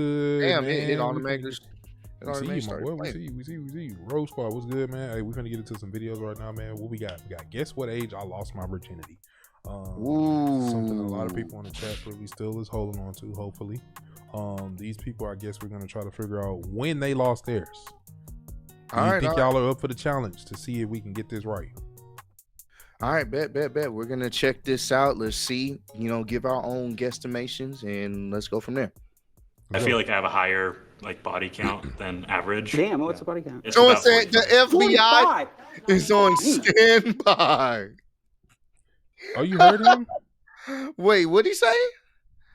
Good, Damn, man. it automatically. We see you, my boy. We see you. Rose Squad, what's good, man? Hey, we're gonna get into some videos right now, man. What we got? Guess what age I lost my virginity? Something a lot of people on the chat probably still is holding on to, hopefully. These people, I guess we're gonna try to figure out when they lost theirs. Do you think y'all are up for the challenge to see if we can get this right? All right, bet. We're gonna check this out. Let's see, give our own guesstimations, and let's go from there. I feel like I have a higher body count than average. Damn, what's the body count? It's Someone about said the 45. FBI is on standby. Oh, you heard him? Wait, what'd he say?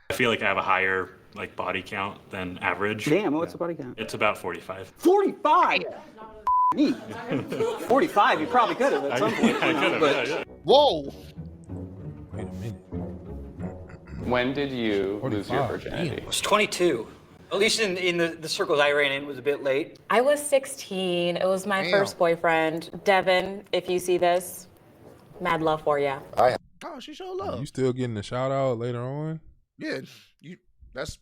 I feel like I have a higher body count than average. Damn, what's the body count? It's about 45. 45? Me. 45, you probably could have at some point. Yeah. Whoa. Wait a minute. When did you lose your 45. virginity? I was 22. At least in the circles I ran in, it was a bit late. I was 16. It was my first boyfriend. Devin, if you see this, mad love for you. Oh, she showed love. You still getting a shout out later on? Yeah, that's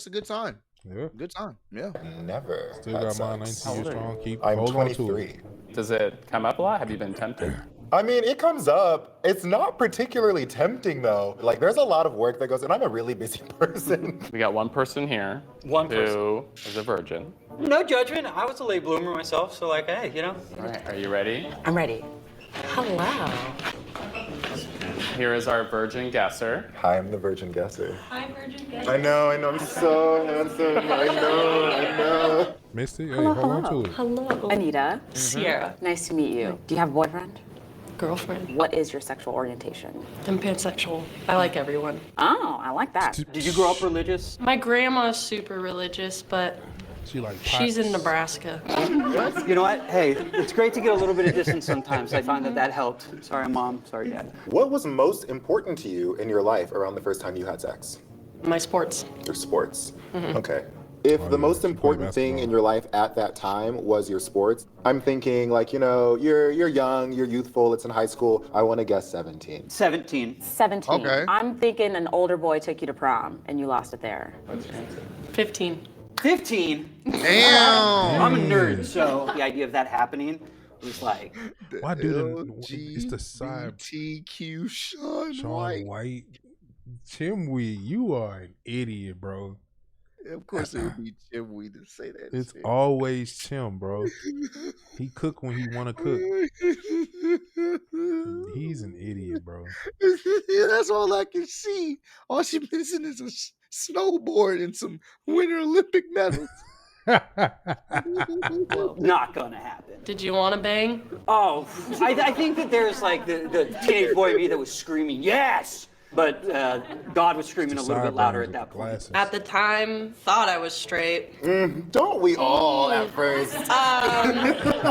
a good sign. Yeah. Good time. Yeah. Never. Still got mine 19 years strong. Keep I'm hold on to 23. it. Does it come up a lot? Have you been tempted? I mean, it comes up. It's not particularly tempting though. Like, there's a lot of work that goes, and I'm a really busy person. We got one person here who is a virgin. No judgment. I was a late bloomer myself, so hey, All right, are you ready? I'm ready. Hello. Here is our virgin guesser. Hi, I'm the virgin guesser. Hi, Virgin Guesser. I know, I'm so handsome. I know. Misty, hey, hold on to it. Hello. Anita, Sierra. nice to meet you. Do you have a boyfriend? Girlfriend. What is your sexual orientation? I'm pansexual. I like everyone. Oh, I like that. Did you grow up religious? My grandma's super religious, but She like she's in pots. Nebraska. You know what? Hey, it's great to get a little bit of distance sometimes. I find that helped. Sorry, Mom. Sorry, Dad. What was most important to you in your life around the first time you had sex? My sports. Your sports. Okay. If the most important thing in your life at that time was your sports, I'm thinking you're young, you're youthful, it's in high school. I want to guess 17. 17. 17. Okay. I'm thinking an older boy took you to prom and you lost it there. 15. 15? Damn. I'm a nerd, so the idea of that happening was like... Why do it's the side TQ Sean Sean White. Chimwee, you are an idiot, bro. Of course, it would be Jimmy to say that. It's always Chim, bro. He cook when he want to cook. He's an idiot, bro. Yeah, that's all I can see. All she missing is a snowboard and some Winter Olympic medals. Not gonna happen. Did you want to bang? Oh, I think that there's the teenage boy in me that was screaming, yes! But God was screaming a little bit louder at that point. At the time, thought I was straight. Don't we all at first?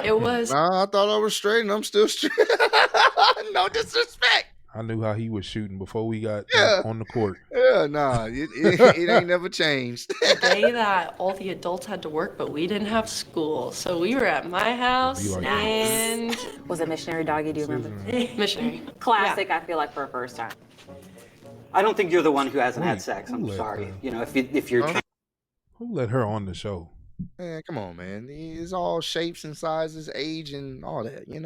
It was. Nah, I thought I was straight and I'm still straight. No disrespect. I knew how he was shooting before we got on the court. Yeah, nah, it ain't never changed. The day that all the adults had to work, but we didn't have school. So we were at my house and... Was it missionary doggy? Do you remember? Missionary. Classic, I feel like, for a first time. I don't think you're the one who hasn't had sex. I'm sorry. If you're... Who let her on the show? Man, come on, man. It's all shapes and sizes, age, and all that, You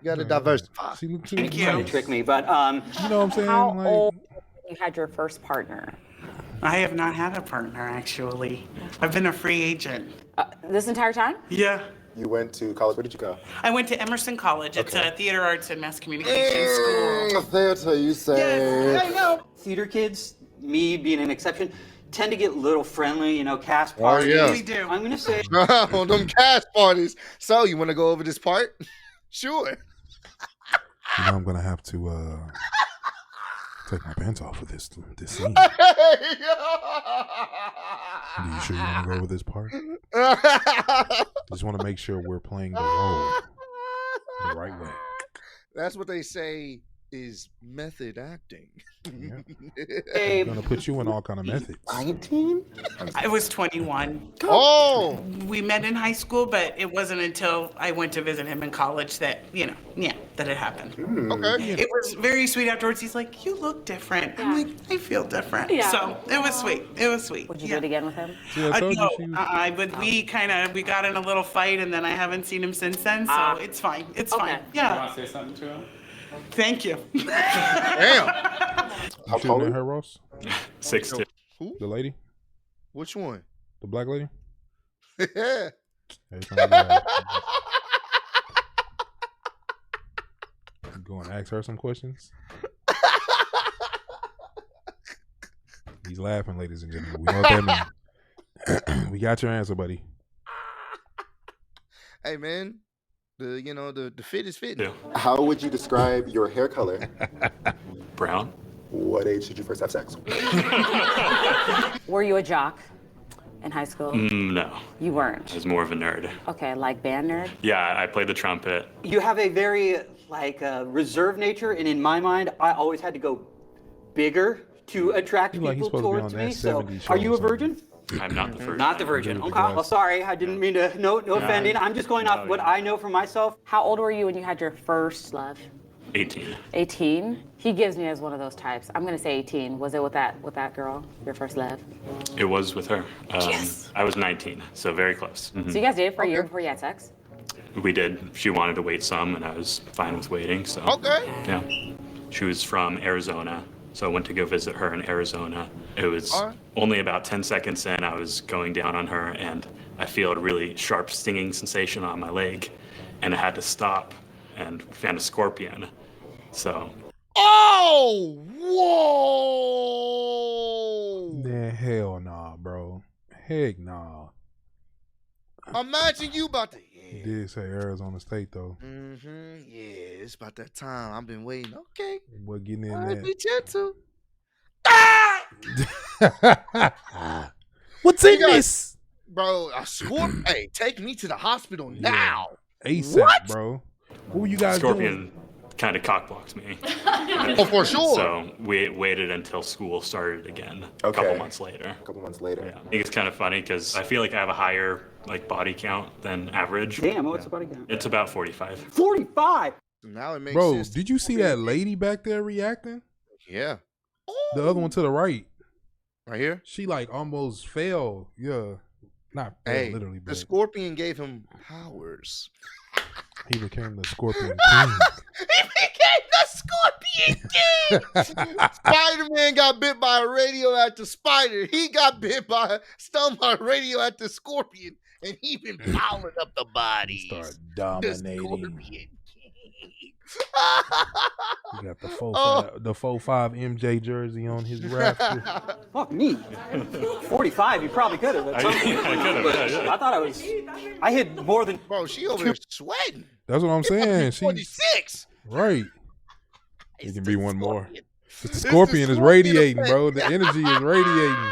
got to diversify. Thank you. Trick me, but... You know what I'm saying? How old when you had your first partner? I have not had a partner, actually. I've been a free agent. This entire time? Yeah. You went to college. Where did you go? I went to Emerson College. It's a theater arts and mass communication school. Theater, you say? Yes, I know. Theater kids, me being an exception, tend to get a little friendly, cast parties. Oh, yeah. We do. I'm going to say... On them cast parties. So, you want to go over this part? Sure. I'm going to have to take my pants off for this scene. Hey, Are you sure you want to go over this part? Just want to make sure we're playing the role the right way. That's what they say is method acting. Yeah. I'm gonna put you in all kind of methods. 19? I was 21. Oh, We met in high school, but it wasn't until I went to visit him in college that, that it happened. okay. It was very sweet afterwards. He's like, you look different. I'm like, I feel different. Yeah. So it was sweet. It was sweet. Would you do it again with him? See, I told you she was- But we got in a little fight, and then I haven't seen him since then, so it's fine. It's Okay. fine. You Yeah. want to say something to him? Thank you. Damn. How You tall shooting are at you? her, Ross? 6'2". Who? The lady? Which one? The black lady? Yeah. Every time you go, you go and ask her some questions. He's laughing, ladies and gentlemen. We know what that means. We got your answer, buddy. Hey man, the fit is fitting. Yeah. How would you describe your hair color? Brown. What age did you first have sex? Were you a jock in high school? No, You I weren't. was more of a nerd. Okay, like band nerd? Yeah, I played the trumpet. You have a very reserved nature, and in my mind, I always had to go bigger to attract He's like he's people supposed to be towards on that me. So, 70s show are you or a virgin? I'm not the first. Not the virgin. Dude, Okay. guys. Well, sorry, I didn't mean to. No offending. I'm just going off No, what yeah. I know for myself. How old were you when you had your first love? 18. 18? He gives me as one of those types. I'm gonna say 18. Was it with that girl, your first love? It was with her. Yes. I was 19, so very close. So you guys dated for a year before you had sex? We did. She wanted to wait some, and I was fine with waiting. So Okay. yeah, she was from Arizona, so I went to go visit her in Arizona. It was Alright. only about 10 seconds in, I was going down on her, and I feel a really sharp stinging sensation on my leg, and I had to stop and found a scorpion. So Oh, whoa! Man, hell nah, bro. Heck nah. Imagine you about to. He Yeah. did say Arizona State though. Yeah, it's about that time. I've been waiting. Okay. Boy, getting in I'll be that. gentle. What's in You guys- this? Bro, a scorpion. Hey, take me to the hospital now. ASAP, What? bro. What were you guys doing? scorpion kind of cockblocked me. Oh, for sure. So we waited until school started again a Okay. couple months later. A couple months later. Yeah. I think it's kind of funny because I feel like I have a higher body count than average. Damn, what's the body count? It's about 45. 45. Now it makes Bro, sense. did you see that lady back there reacting? Yeah. The other one to the right. Right here. She like almost fell. Yeah. Not fell, Hey, literally, the but scorpion gave him powers. he became the Scorpion King. He became the Scorpion King. Spider-Man got bit by a radioactive spider. He got stung by a radioactive scorpion, and he been piling up the bodies. Start The dominating. Scorpion King. He got the Oh. 4-5 MJ jersey on his raptor. Fuck me. 45. You probably could have. At some point. I thought I hit more than. Bro, she over there sweating. That's what I'm saying. She 46. right. It It's can the be one more. Scorpion. The It's the Scorpion is Scorpion radiating, effect. bro. The energy is radiating.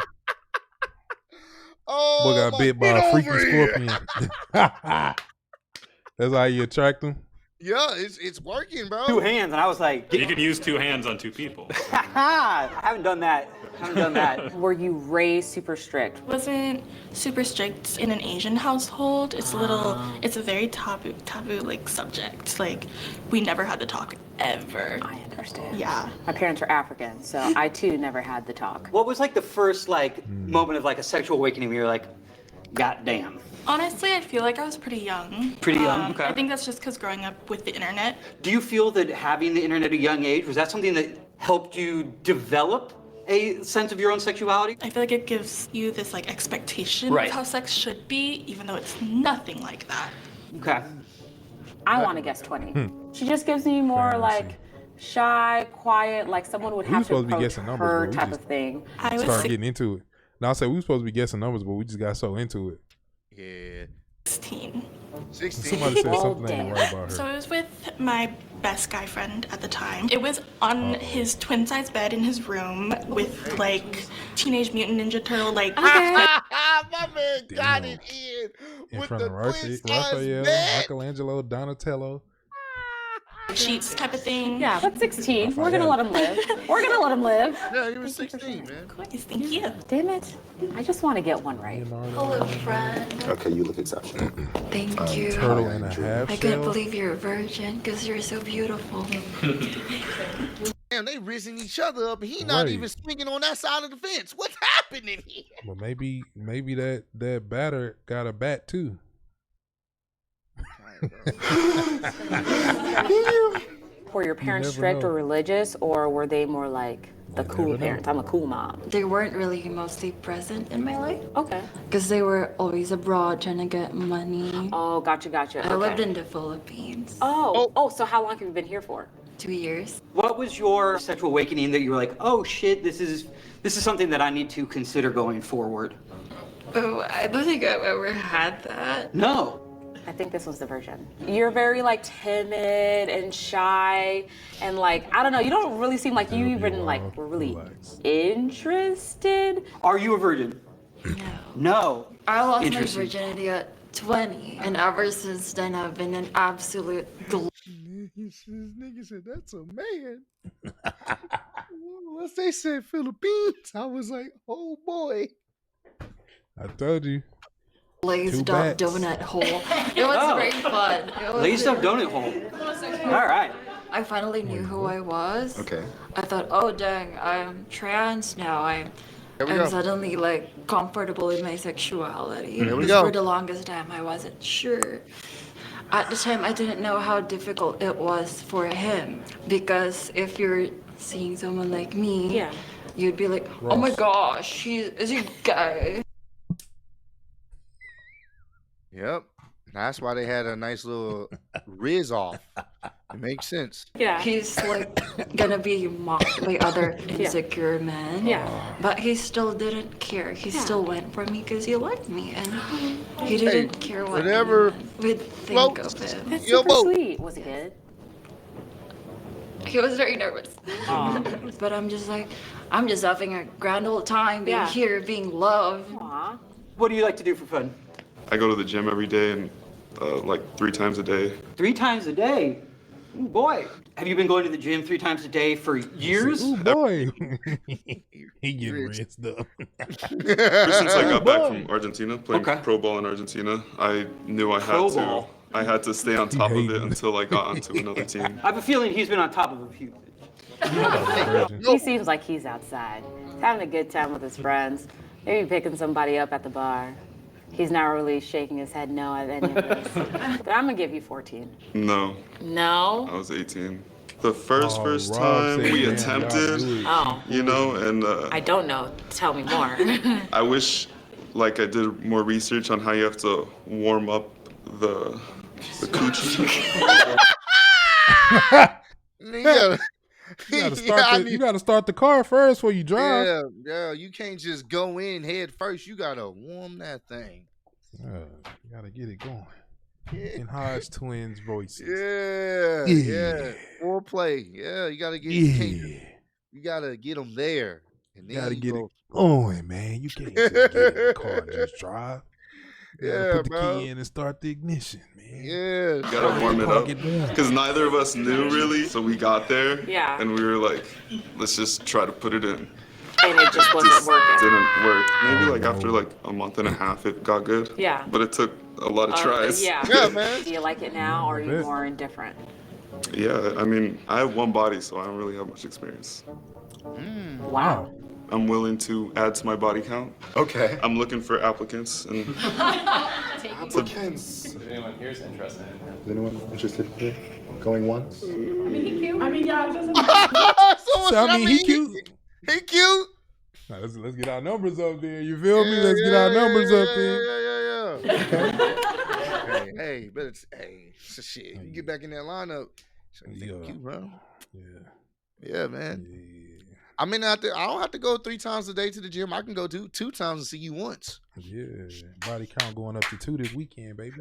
Oh, Boy got bit by get a freaking over here. scorpion. That's how you attract them. Yeah, it's working, bro. 2 hands, and I was like, You could use 2 hands on 2 people. I haven't done that. Were you raised super strict? Wasn't super strict in an Asian household. It's it's a very taboo like subject. Like we never had the talk ever. I understand. Yeah. My parents are African, so I too never had the talk. What was like the first moment of like a sexual awakening where you're like, God damn. Honestly, I feel like I was pretty young. Pretty young, okay. I think that's just because growing up with the internet. Do you feel that having the internet at a young age, was that something that helped you develop a sense of your own sexuality? I feel like it gives you this like expectation Right. of how sex should be, even though it's nothing like that. Okay. I want to guess 20. She just gives me more Fancy. like shy, quiet, like someone would We were have to supposed to be approach guessing numbers, her but we type just of thing. I was Start getting into it. Now I said we were supposed to be guessing numbers, but we just got so into it. Yeah. 16. 16. Somebody said Oh, something ain't damn. right about her. So I was with my best guy friend at the time. It was on his twin size bed in his room with like Teenage Mutant Ninja Turtle like My man got Damn. it In with front the of twin size Raphael, bed. Michelangelo, Donatello. sheets type of thing. Yeah, but 16. We're gonna let him live. We're gonna let him live. Yeah, he was 16, man. Of course, thank you. Damn it. I just want to get one right. Hello, friend. Okay, you look exceptional. Thank you. Turtle and a half I couldn't shell. believe you're a virgin because you're so beautiful. Damn, they rising each other up, and he not Right. even swinging on that side of the fence. What's happening here? Well, maybe that batter got a bat too. Were your parents never strict know. or religious, or were they more like the You cool never know. parents? I'm a cool mom. They weren't really mostly present in my life Okay. because they were always abroad trying to get money. Oh, gotcha. I lived in the Philippines. Oh, so how long have you been here for? 2 years. What was your sexual awakening that you were like, oh shit, this is something that I need to consider going forward? Oh, I don't think I've ever had that. No. I think this was the version. You're very like timid and shy, and like I don't know. You don't really seem like you even like were really interested. Are you a virgin? No. I lost my Interesting. virginity at 20, and ever since then I've been an absolute This nigga said, that's a man. Once they said Philippines, I was like, oh boy. I told you. glazed Two up bats. donut hole. It was Oh. very fun. It was Glazed up donut hole. All right. I finally knew who I was. Okay. I thought, oh dang, I'm trans now. I'm suddenly like comfortable in my sexuality. There we Because go. for the longest time I wasn't sure. At the time I didn't know how difficult it was for him. Because if you're seeing someone like me, Yeah. you'd be like, oh my gosh, is he gay? Yep. That's why they had a nice little riz off. It makes sense. Yeah. He's like gonna be mocked by other insecure men. Yeah. But he still didn't care. He still went for me because he liked me, and he didn't care what whatever anyone would think of him. That's Yo, super Bo. sweet. Was it good? He was very nervous. But I'm just like, I'm just having a grand old time being here, being loved. Aw. What do you like to do for fun? I go to the gym every day and like 3 times a day. 3 times a day? Ooh, boy. Have you been going to the gym 3 times a day for years? Ooh, boy. He getting rinsed up. Ever since I got back from Argentina, playing Okay. pro ball in Argentina, I knew I Pro had ball. I had to stay on top of it until I got onto another team. I have a feeling he's been on top of a few. He seems like he's outside. He's having a good time with his friends. Maybe picking somebody up at the bar. He's not really shaking his head no at any of this. But I'm gonna give you 14. No, No? I was 18. The first Oh, first Rob time said, we "Man, attempted, y'all do it." Oh. you know, and I don't know. Tell me more. I wish like I did more research on how you have to warm up the coochie. You gotta start the car first before you drive. Yeah, you can't just go in head first. You gotta warm that thing. You gotta get it going. In Hodge twins' voices. Yeah. Foreplay. Yeah, you gotta get. You gotta get them there. And then You gotta get go. it going, man. You can't just get in the car and just drive. You gotta put the key in and start the ignition, man. Yeah. You gotta warm it up because neither of us knew really, so we got there. Yeah. And we were like, let's just try to put it in. And it just wasn't working. Didn't work. Maybe like after like a month and a half, it got good. Yeah. But it took a lot of tries. Yeah. Yeah, man. Do you like it now, or are you more indifferent? Yeah, I mean, I have one body, so I don't really have much experience. Wow. I'm willing to add to my body count. Okay. I'm looking for applicants and Applicants. If anyone here is interested. Is anyone interested here? Going once? He cute. He cute. Now, let's get our numbers up there. You feel me? Let's get our numbers up there. Yeah. Hey, but it's shit. You get back in that lineup. Cute, bro. Yeah, man. I mean, I don't have to go 3 times a day to the gym. I can go 2 times and see you once. Yeah, body count going up to 2 this weekend, baby.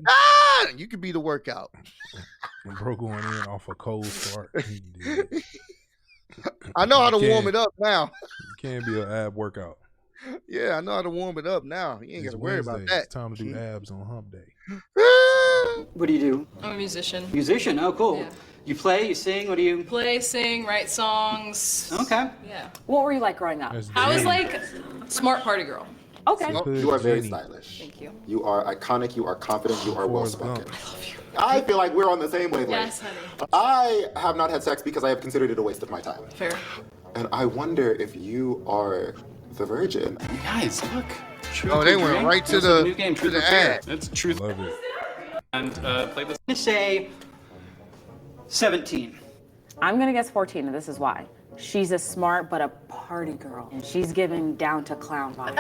You could be the workout. And bro going in off a cold start. I know how to warm it up now. You can't be an ab workout. Yeah, I know how to warm it up now. You ain't got to worry about that. It's time to do abs on hump day. What do you do? I'm a musician. Musician. Oh, cool. Yeah. You play, you sing, what do you? Play, sing, write songs. Okay. Yeah. What were you like growing up? I was like smart party girl. Okay. You are very stylish. Thank you. You are iconic, you are confident, you are well spoken. I love you. I feel like we're on the same wavelength. Yes, honey. I have not had sex because I have considered it a waste of my time. Fair. And I wonder if you are the virgin. Guys, look. Oh, they went right to the new game, to the ad. It's truth. Love it. And play this. I'm gonna say 17. I'm gonna guess 14, and this is why. She's a smart but a party girl, and she's giving down to clown vibes,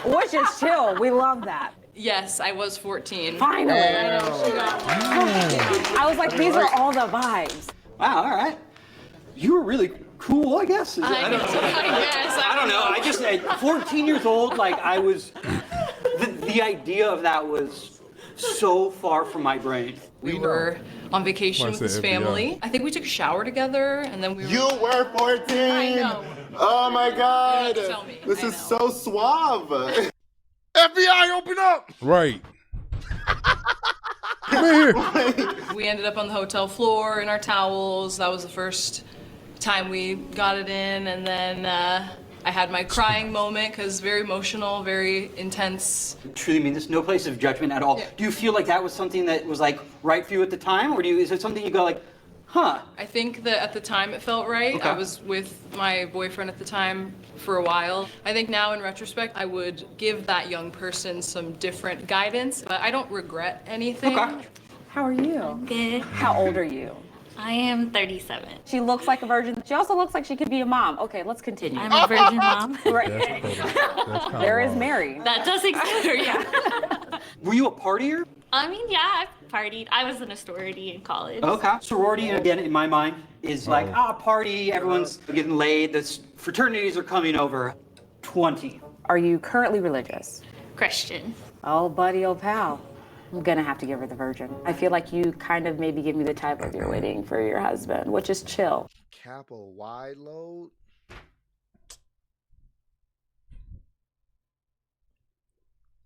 which is chill. We love that. Yes, I was 14. Finally. I know, she got one. I was like, these are all the vibes. Wow, all right. You were really cool, I guess. I guess. I don't know. I just at 14 years old, like I was, the idea of that was so far from my brain. We were on vacation with his family. I think we took a shower together, and then we were... You were 14! I know. Oh my God! You don't tell me. This is so suave. FBI, open up! Right. Come here. We ended up on the hotel floor in our towels. That was the first time we got it in, and then I had my crying moment because very emotional, very intense. Truly mean this, no place of judgment at all. Yeah. Do you feel like that was something that was like right for you at the time, or is it something you go like, huh? I think that at the time it felt right. Okay. I was with my boyfriend at the time for a while. I think now in retrospect, I would give that young person some different guidance, but I don't regret anything. Okay. How are you? Good. How old are you? I am 37. She looks like a virgin. She also looks like she could be a mom. Okay, let's continue. I'm a virgin mom. Right. There is Mary. That does exist. Yeah. Were you a partier? I mean, yeah, I've partied. I was in a sorority in college. Okay. Sorority, again, in my mind, is like, party, everyone's getting laid, the fraternities are coming over. 20. Are you currently religious? Christian. Oh, buddy, oh, pal. I'm gonna have to give her the virgin. I feel like you kind of maybe give me the type of you're waiting for your husband, which is chill. Kappa wide load.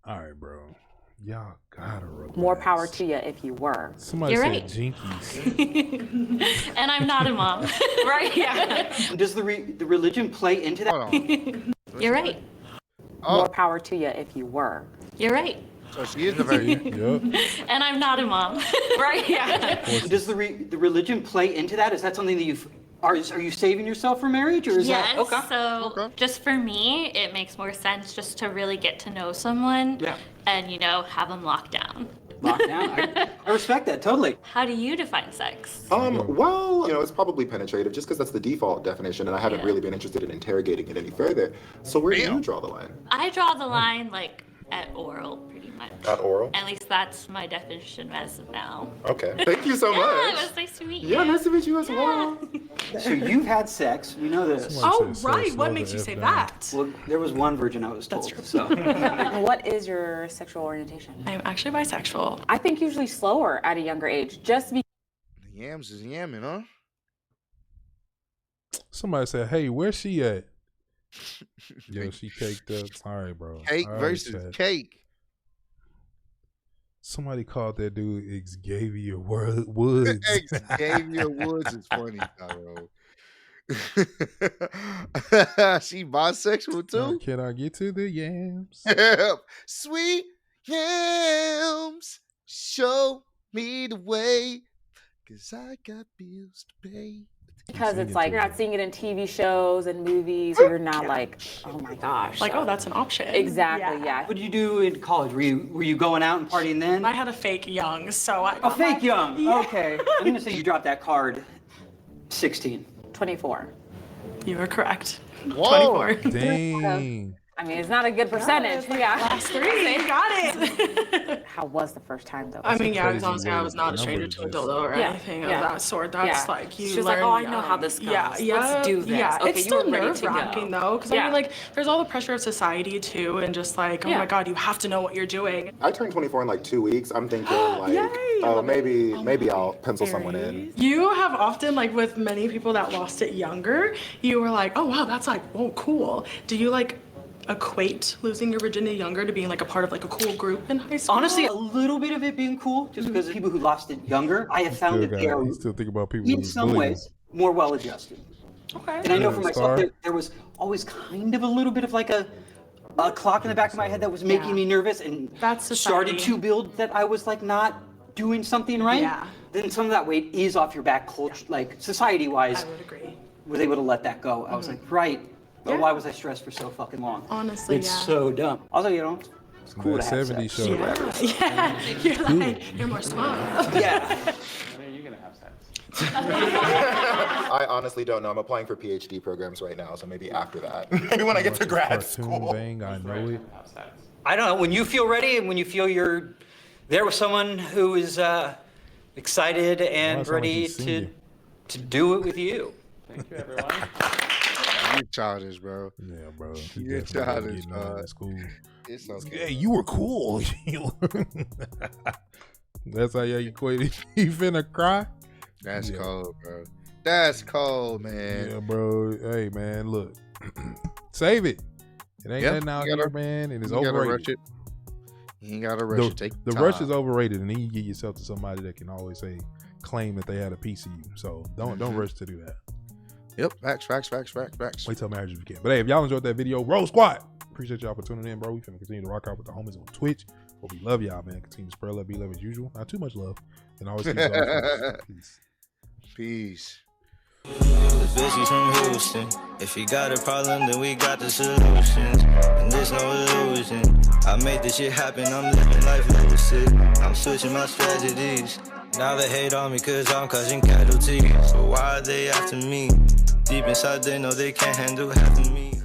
All right, bro. Y'all gotta relax. More power to you if you were. Somebody You're said right. jinkies. And I'm not a mom. Right? Yeah. Does the religion play into that? You're right. More power to you if you were. You're right. So she is the virgin. Yep. And I'm not a mom. Right? Yeah. Does the religion play into that? Is that something that are you saving yourself for marriage, or is Yes, that okay? so just for me, it makes more sense just to really get to know someone and, have them locked down. Locked down. I respect that, totally. How do you define sex? Well, it's probably penetrative just because that's the default definition, and I haven't really been interested in interrogating it any further. So where do you draw the line? I draw the line, at oral, pretty much. At oral? At least that's my definition as of now. Okay. Thank you so Yeah, much. it was nice to meet you. Yeah, nice to meet you as well. So you've had sex, we know this. Oh, right. What makes you say that? Well, there was one virgin I was told. That's true. So. What is your sexual orientation? I'm actually bisexual. I think usually slower at a younger age, just because. The yams is yamming, huh? Somebody said, "Hey, where's she at?" Yo, she caked up. Sorry, bro. Cake versus cake. Somebody called that dude Xavier Woods. Xavier Woods is funny, Tyro. She bisexual too? Can I get to the yams? Sweet yams, show me the way, 'cause I got bills to pay. Because it's like you're not seeing it in TV shows and movies, or you're not like, oh my gosh. Like, oh, that's an option. Exactly, yeah. What did you do in college? Were you going out and partying then? I had a fake young, so I. A fake young. Yeah. Okay. I'm gonna say you dropped that card. 16. 24. You were correct. Whoa. 24. Dang. I mean, it's not a good percentage. Yeah. Last 3. Got it. How was the first time though? I mean, yeah, crazy honestly, I was not a way stranger to to a just- dildo or anything of that sort. That's like you She's learn. like, oh, I know how this goes. Yeah, Let's do this. Yeah, Okay, it's you were still ready to go. nerve-wracking though, because I mean, like, there's all the pressure of society too, and just like, oh my God, you have to know what you're doing. I turned 24 in like 2 weeks. I'm thinking maybe I'll pencil someone in. You have often, like with many people that lost it younger, you were like, oh wow, that's like, oh cool. Do you like equate losing your virginity younger to being like a part of like a cool group in high school? Honestly, a little bit of it being cool, just because people who lost it younger, I have found that they are, you still think about people in some ways, more well-adjusted. Okay. And I know for myself, there was always kind of a little bit of like a clock in the back of my head that was making me nervous, and That's started to build that I was like not doing something right. Yeah. Then some of that weight is off your back, like society-wise. I would agree. Was able to let that go. I was like, right. But Yeah. why was I stressed for so fucking long? Honestly, it's yeah. so dumb. Also, you know, it's cool to have 70s sex. show. Yeah. You're like, you're more smart. Yeah. You're gonna have sex. I honestly don't know. I'm applying for PhD programs right now, so maybe after that. Maybe when I get to grad school. Bang, I know it. I don't know. When you feel ready and when you feel you're there with someone who is excited and ready to do it with you. Thank you, everyone. You're childish, bro. Yeah, bro. You're childish, bro. That's cool. It's okay. Hey, you were cool. That's how you equate it. You finna cry? That's cold, bro. That's cold, man. Yeah, bro. Hey, man, look. Save it. It ain't nothing out here, man, and it's overrated. You ain't gotta rush it. Take the time. rush is overrated, and then you get yourself to somebody that can always claim that they had a piece of you. So don't rush to do that. Yep, facts. Wait till marriage if you can. But hey, if y'all enjoyed that video, Roll Squad. Appreciate y'all for tuning in, bro. We finna continue to rock out with the homies on Twitch. But we love y'all, man. Continue to spread love, be love as usual. Not too much love. And always keep love. Peace. The bitches from Houston. If you got a problem, then we got the solutions. And there's no illusion. I made this shit happen. I'm living life lucid. I'm switching my strategies. Now they hate on me cause I'm causing casualties. So why are they after me? Deep inside they know they can't handle half of me.